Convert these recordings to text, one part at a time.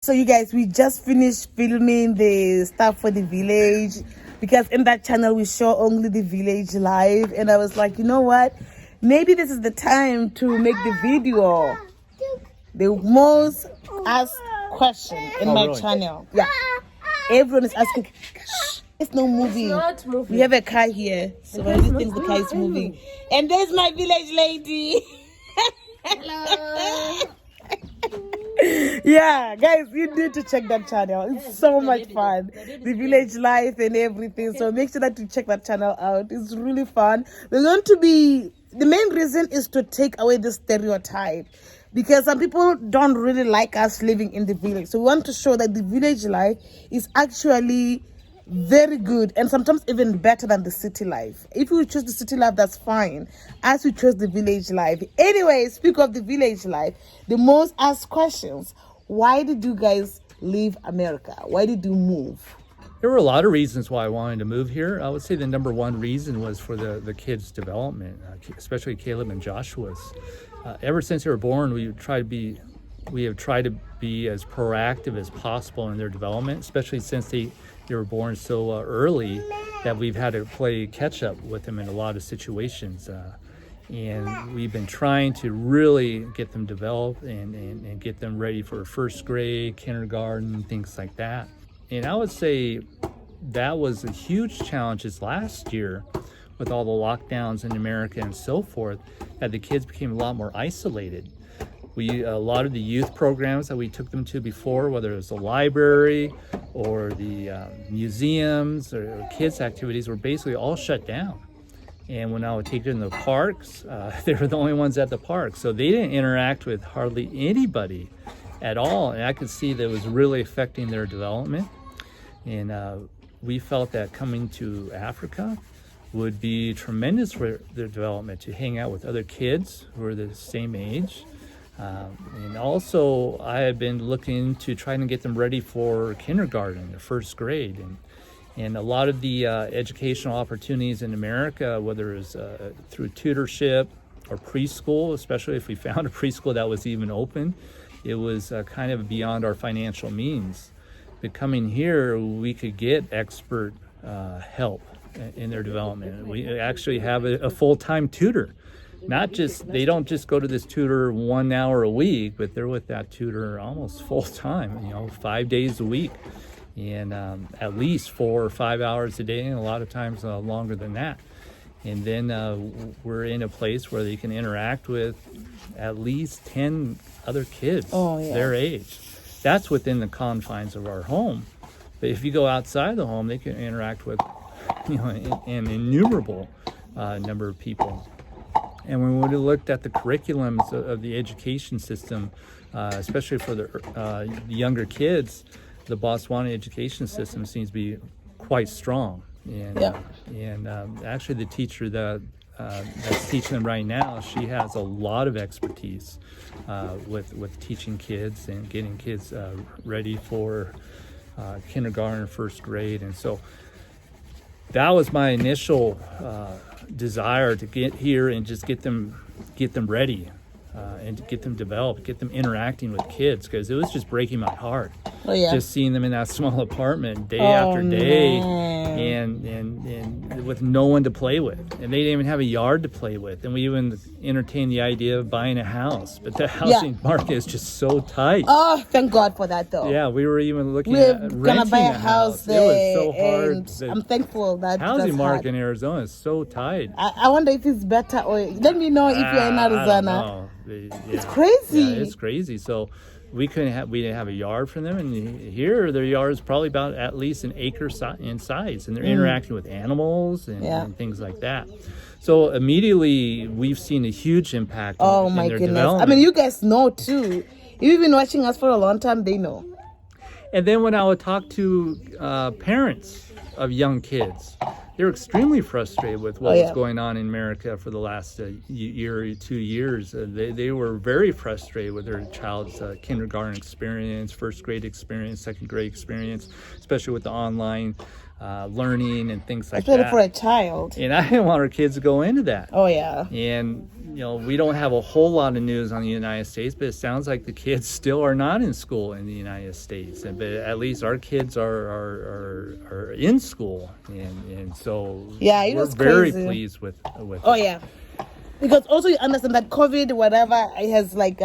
So you guys, we just finished filming the stuff for the village, because in that channel we show only the village live, and I was like, you know what? Maybe this is the time to make the video the most asked question in my channel. Yeah. Everyone is asking, shh, it's no moving. It's not moving. We have a car here, so everyone thinks the car is moving. And there's my village lady. Hello. Yeah, guys, you need to check that channel. It's so much fun. The village life and everything. So make sure that you check that channel out. It's really fun. We're going to be, the main reason is to take away the stereotype, because some people don't really like us living in the village. So we want to show that the village life is actually very good, and sometimes even better than the city life. If you choose the city life, that's fine, as we chose the village life. Anyway, speak of the village life, the most asked questions: why did you guys leave America? Why did you move? There were a lot of reasons why I wanted to move here. I would say the number one reason was for the kids' development, especially Caleb and Joshua's. Ever since they were born, we have tried to be as proactive as possible in their development, especially since they were born so early that we've had to play catch up with them in a lot of situations. And we've been trying to really get them developed and get them ready for first grade, kindergarten, things like that. And I would say that was a huge challenge this last year with all the lockdowns in America and so forth, that the kids became a lot more isolated. A lot of the youth programs that we took them to before, whether it was the library or the museums or kids' activities, were basically all shut down. And when I would take them to the parks, they were the only ones at the park. So they didn't interact with hardly anybody at all. And I could see that it was really affecting their development. And we felt that coming to Africa would be tremendous for their development, to hang out with other kids who are the same age. And also, I have been looking into trying to get them ready for kindergarten or first grade. And a lot of the educational opportunities in America, whether it's through tutorship or preschool, especially if we found a preschool that was even open, it was kind of beyond our financial means. But coming here, we could get expert help in their development. We actually have a full-time tutor. They don't just go to this tutor 1 hour a week, but they're with that tutor almost full time, 5 days a week, and at least 4 or 5 hours a day, and a lot of times longer than that. And then we're in a place where they can interact with at least 10 other kids their age. That's within the confines of our home. But if you go outside the home, they can interact with an innumerable number of people. And when we looked at the curriculums of the education system, especially for the younger kids, the Botswana education system seems to be quite strong. And actually the teacher that's teaching them right now, she has a lot of expertise with teaching kids and getting kids ready for kindergarten or first grade. And so that was my initial desire, to get here and just get them ready and to get them developed, get them interacting with kids, because it was just breaking my heart. Just seeing them in that small apartment day after day, and with no one to play with, and they didn't even have a yard to play with. And we even entertained the idea of buying a house, but the housing market is just so tight. Oh, thank God for that, though. Yeah, we were even looking at renting gonna buy a house there. It was so hard. I'm thankful that housing market in Arizona is so tight. I wonder if it's better, or let me know if you're in Arizona. It's crazy. Yeah, it's crazy. So we didn't have a yard for them, and here their yard is probably about at least an acre in size, and they're interacting with animals and things like that. So immediately we've seen a huge impact in their development. I mean, you guys know too. You've been watching us for a long time, they know. And then when I would talk to parents of young kids, they're extremely frustrated with what Oh, yeah. was going on in America for the last year or 2 years. They were very frustrated with their child's kindergarten experience, first grade experience, second grade experience, especially with the online learning and things like Especially that. for a child. And I didn't want our kids to go into that. Oh, yeah. And, you know, we don't have a whole lot of news on the United States, but it sounds like the kids still are not in school in the United States. But at least our kids are in school. And so Yeah, it we're was very crazy. pleased with Oh, it. yeah. Because also you understand that COVID, whatever, it has like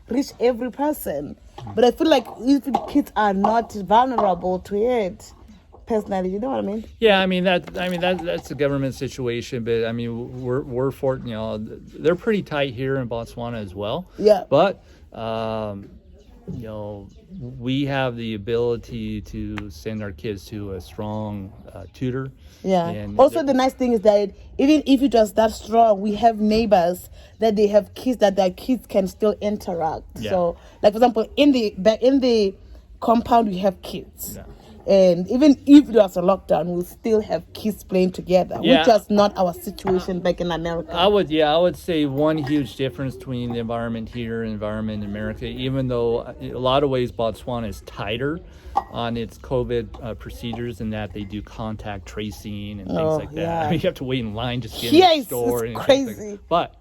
reached every person. But I feel like if kids are not vulnerable to it, personally, you know what I mean? Yeah, I mean that's a government situation, but I mean we're for, you know, they're pretty tight here in Botswana as well. Yeah. But you know, we have the ability to send our kids to a strong tutor. Yeah. And Also, the nice thing is that even if it was that strong, we have neighbors that they have kids that their kids can still interact. Yeah. So, like for example, in the compound we have kids. Yeah. And even if there was a lockdown, we'll still have kids playing together, Yeah. which was not our situation back in America. I would say one huge difference between the environment here and the environment in America, even though in a lot of ways Botswana is tighter on its COVID procedures in that they do contact tracing and things like that. yeah. I mean, you have to wait in line just to get Yes, in the store. it's and crazy. things like that. But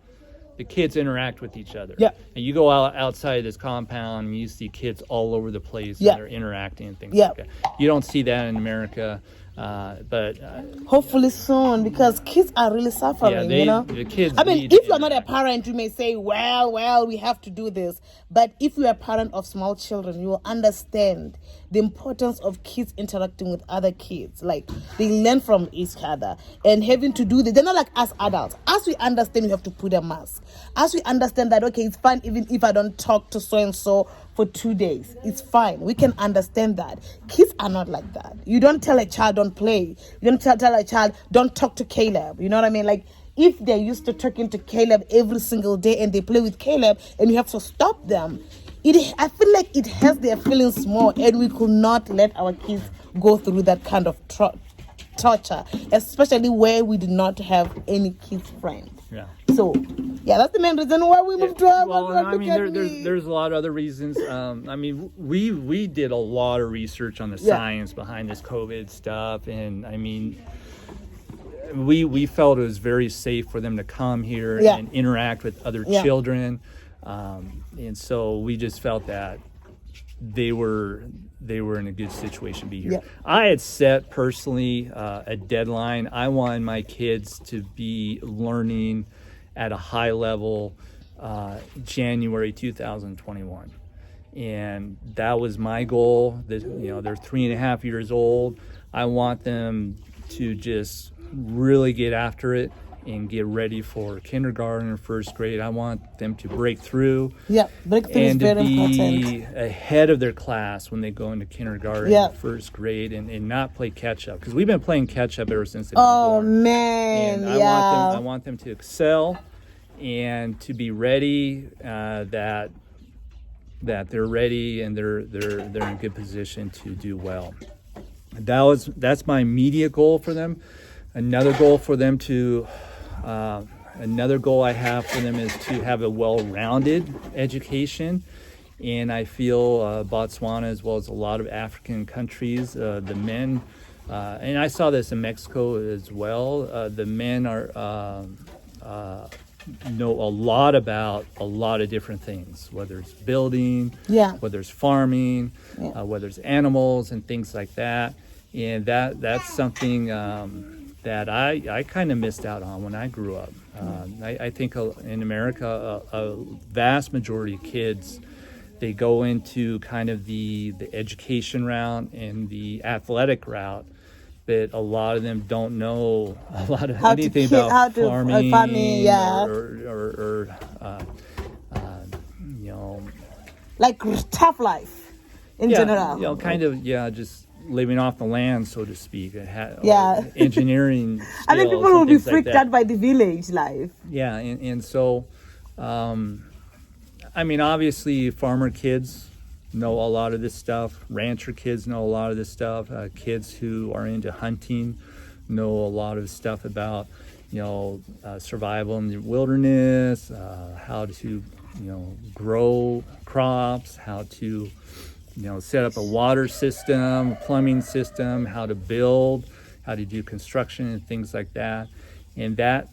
the kids interact with each other. Yeah. And you go outside this compound and you see kids all over the place Yeah. and they're interacting and things Yeah. like that. You don't see that in America. But Hopefully soon, because kids are really suffering, you know? the kids I mean, need if to you're not a interact. parent, you may say, well, we have to do this. But if you're a parent of small children, you will understand the importance of kids interacting with other kids. Like, they learn from each other. And having to do this, they're not like us adults. As we understand, you have to put a mask. As we understand that, okay, it's fine even if I don't talk to so-and-so for 2 days. It's fine. We can understand that. Kids are not like that. You don't tell a child don't play. You don't tell a child don't talk to Caleb. You know what I mean? Like, if they're used to talking to Caleb every single day and they play with Caleb and you have to stop them, I feel like it has their feelings more, and we could not let our kids go through that kind of torture, especially where we do not have any kids friends. Yeah. So, yeah, that's the main reason why we moved to Well, I mean, there's a lot of other reasons. I mean, we did a lot of research on the science behind this COVID stuff, and I mean, we felt it was very safe for them to come here and interact with other children, and so we just felt that they were in a good situation to be here. Yeah. I had set personally a deadline. I wanted my kids to be learning at a high level January 2021. And that was my goal. That, you know, they're 3.5 years old. I want them to just really get after it and get ready for kindergarten or first grade. I want them to break through. Yeah, breakthrough is And to very be important. ahead of their class when they go into kindergarten, first grade, and not play catch up. Because we've been playing catch up ever since they've been Oh born. man, And I want them to excel and to be ready. That they're ready and they're in a good position to do well. That's my immediate goal for them. Another goal I have for them is to have a well-rounded education. And I feel Botswana, as well as a lot of African countries, the men, and I saw this in Mexico as well, the men know a lot about a lot of different things, whether it's building, whether it's farming, whether it's animals and things like that. And that's something that I kind of missed out on when I grew up. I think in America, a vast majority of kids, they go into kind of the education route and the athletic route, but a lot of them don't know a lot of anything about farming, or you know, like tough life in general. You know, kind of just living off the land, so to speak. Engineering skills. I think people will be freaked out by the village life. Yeah, and so, I mean, obviously, farmer kids know a lot of this stuff. Rancher kids know a lot of this stuff. Kids who are into hunting know a lot of stuff about, survival in the wilderness, how to, grow crops, how to, set up a water system, plumbing system, how to build, how to do construction and things like that. And that,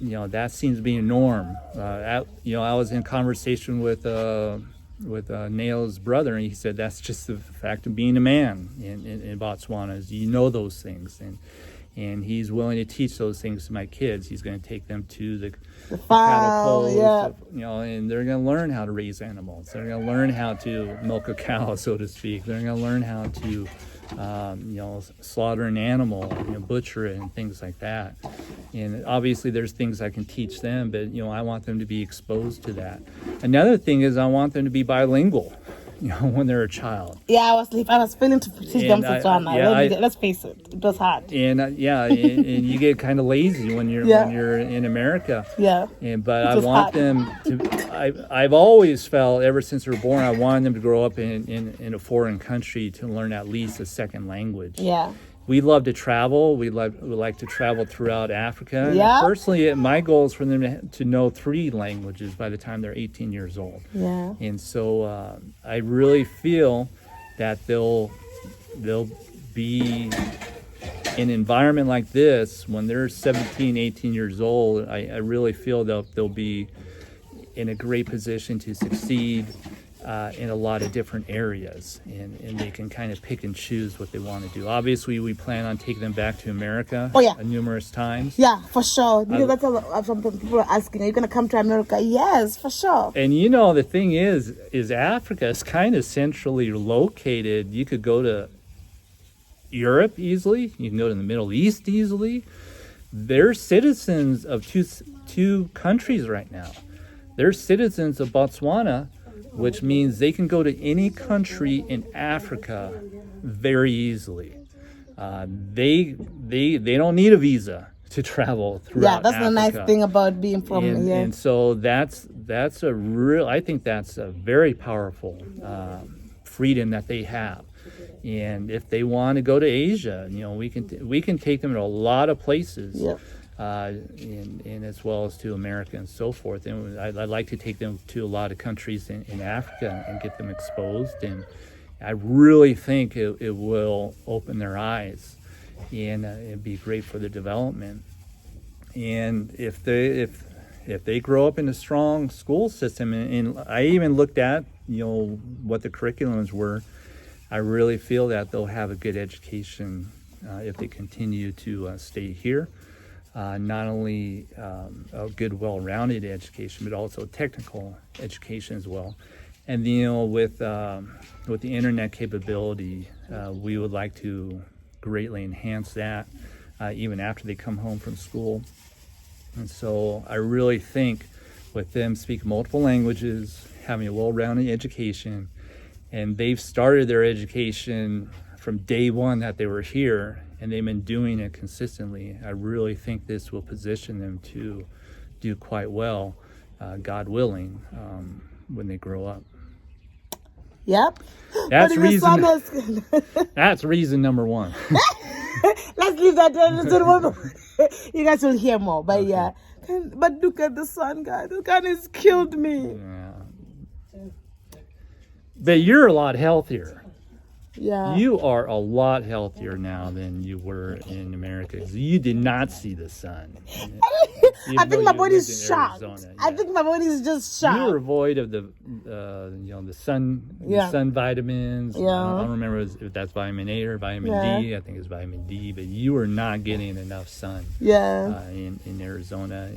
that seems to be a norm. I was in conversation with Nail's brother, and he said that's just the fact of being a man in Botswana, is those things, and he's willing to teach those things to my kids. He's going to take them to the cattle post, and they're going to learn how to raise animals. They're going to learn how to milk a cow, so to speak. They're going to learn how to slaughter an animal, butcher it and things like that. And obviously there's things I can teach them, but I want them to be exposed to that. Another thing is I want them to be bilingual, when they're a child. Yeah, I was feeling to teach them Botswana. Let's face it, it was hard. And and you get kind of lazy when you're in America. Yeah. But I want them to. I've always felt ever since they were born, I wanted them to grow up in a foreign country to learn at least a second language. Yeah. We love to travel. We like to travel throughout Africa. Yeah. Personally, my goal is for them to know 3 languages by the time they're 18 years old. Yeah. And so I really feel that they'll be in an environment like this when they're 17, 18 years old. I really feel they'll be in a great position to succeed in a lot of different areas, and they can kind of pick and choose what they want to do. Obviously, we plan on taking them back to America numerous times. Yeah, for sure. Because that's some people are asking, are you going to come to America? Yes, for sure. And the thing is Africa is kind of centrally located. You could go to Europe easily. You can go to the Middle East easily. They're citizens of two countries right now. They're citizens of Botswana, which means they can go to any country in Africa very easily. They don't need a visa to travel throughout that's Africa. the nice thing about being from here. And so that's I think that's a very powerful freedom that they have. And if they want to go to Asia, we can take them to a lot of places. Yeah. And as well as to America and so forth. And I'd like to take them to a lot of countries in Africa and get them exposed. And I really think it will open their eyes, and it'd be great for their development. And if they grow up in a strong school system, and I even looked at what the curriculums were, I really feel that they'll have a good education if they continue to stay here. Not only a good, well-rounded education, but also technical education as well. And with the internet capability, we would like to greatly enhance that even after they come home from school. And so I really think with them speaking multiple languages, having a well-rounded education, and they've started their education from day one that they were here, and they've been doing it consistently. I really think this will position them to do quite well, God willing, when they grow up. Yep. That's reason number 1. Let's leave that. You guys will hear more. But okay. But look at the sun, guys. The sun has killed me. Yeah. But you're a lot healthier. Yeah. You are a lot healthier now than you were in America. You did not see the sun. I think my body's shocked. Yeah. I think my body's just shocked. You were void of the sun vitamins. Yeah. I don't remember if that's vitamin A or vitamin D. I think it's vitamin D. But you were not getting enough sun. Yeah. In Arizona,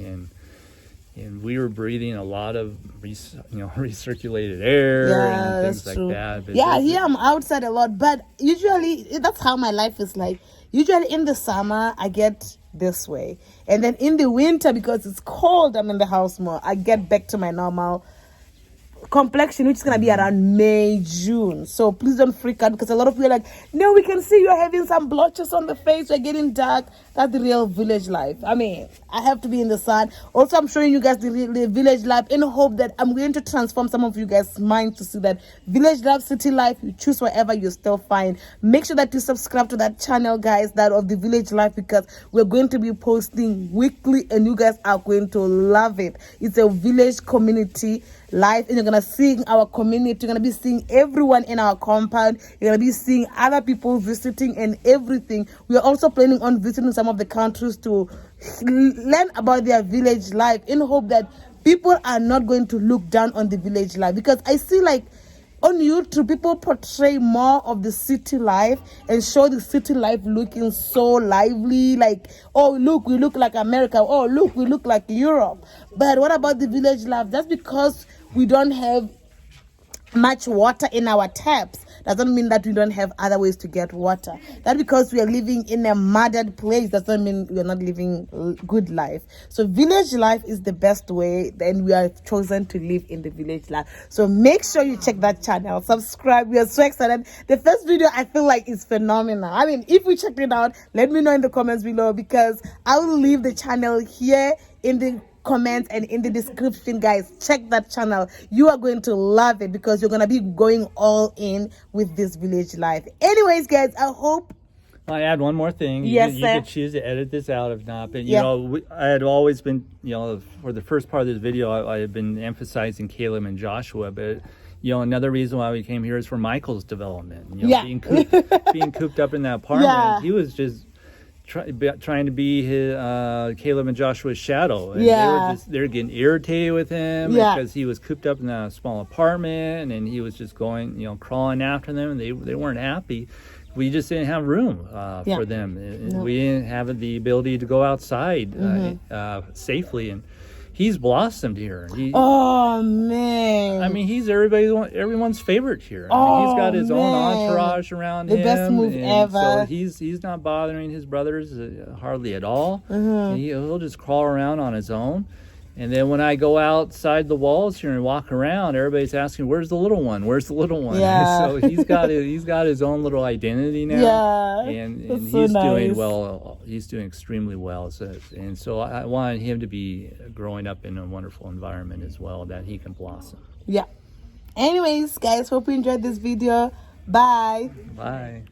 and we were breathing a lot of recirculated air and things like that. But here I'm outside a lot, but usually that's how my life is like. Usually in the summer I get this way, and then in the winter, because it's cold, I'm in the house more. I get back to my normal complexion, which is gonna be around May, June. So please don't freak out, because a lot of people are like, no, we can see you're having some blotches on the face, you're getting dark. That's the real village life. I mean, I have to be in the sun. Also, I'm showing you guys the village life in hope that I'm going to transform some of you guys' mind to see that village life, city life, you choose wherever you still find. Make sure that you subscribe to that channel, guys, that of the village life, because we're going to be posting weekly and you guys are going to love it. It's a village community life, and you're gonna see our community, you're gonna be seeing everyone in our compound, you're gonna be seeing other people visiting and everything. We are also planning on visiting some of the countries to learn about their village life, in hope that people are not going to look down on the village life, because I see like on YouTube people portray more of the city life and show the city life looking so lively, like, oh look, we look like America, oh look, we look like Europe. But what about the village life? That's because we don't have much water in our taps doesn't mean that we don't have other ways to get water. That because we are living in a muddied place doesn't mean we are not living good life. So village life is the best way, and we are chosen to live in the village life. So make sure you check that channel, subscribe. We are so excited. The first video I feel like is phenomenal. I mean, if you checked it out, let me know in the comments below, because I will leave the channel here in the comments and in the description. Guys, check that channel. You are going to love it, because you're going to be going all in with this village life. Anyways, guys, I hope I add one more thing. Yes, you sir. could choose to edit this out if not. But, you Yeah. know, I had always been, you know, for the first part of this video, I had been emphasizing Caleb and Joshua. But, you know, another reason why we came here is for Michael's development. You know, Yeah. being cooped up in that apartment. Yeah. He was just trying to be his, Caleb and Joshua's shadow. And Yeah. they were getting irritated with him Yeah. because he was cooped up in that small apartment, and he was just going, you know, crawling after them, and they weren't happy. We just didn't have room Yeah. for them. No. We didn't have the ability to go outside safely, and he's blossomed here. oh man, I mean, he's everyone's favorite here. I mean, he's got his own entourage around The him. best move and ever. So he's not bothering his brothers hardly at all. He'll just crawl around on his own. And then when I go outside the walls here and walk around, everybody's asking, "Where's the little one? Where's the little one?" Yeah. So he's got his own little identity now. Yeah, and that's he's so doing nice. well. He's doing extremely well. So I wanted him to be growing up in a wonderful environment as well, that he can blossom. Yeah. Anyways, guys, hope you enjoyed this video. Bye. Bye.